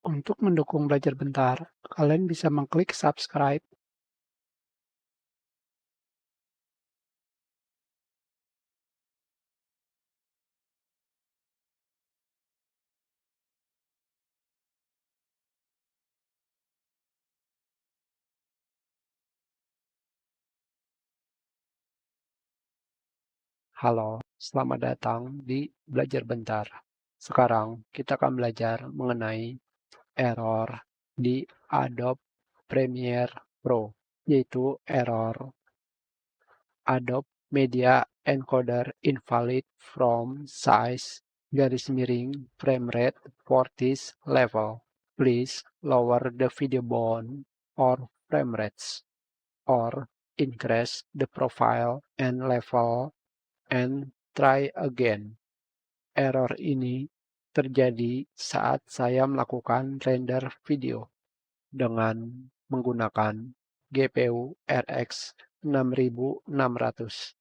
Untuk mendukung Belajar Bentar, kalian bisa mengklik subscribe, halo, selamat datang di Belajar Bentar. Sekarang kita akan belajar mengenai error di Adobe Premiere Pro, yaitu error Adobe Media Encoder invalid from size frame rate for this level. Please lower the video bone or frame rates, or increase the profile and level and try again. Error ini terjadi saat saya melakukan render video dengan menggunakan GPU RX 6600.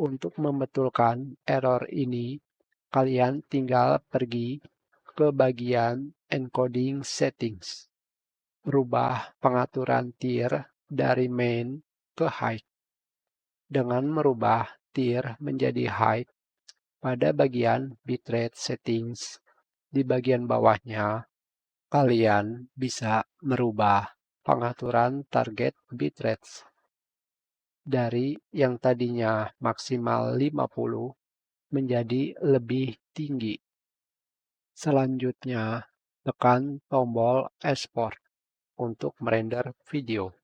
Untuk membetulkan error ini, kalian tinggal pergi ke bagian encoding settings. Rubah pengaturan tier dari main ke height. Dengan merubah tier menjadi height pada bagian bitrate settings di bagian bawahnya, kalian bisa merubah pengaturan target bitrate dari yang tadinya maksimal 50 menjadi lebih tinggi. Selanjutnya, tekan tombol export untuk merender video.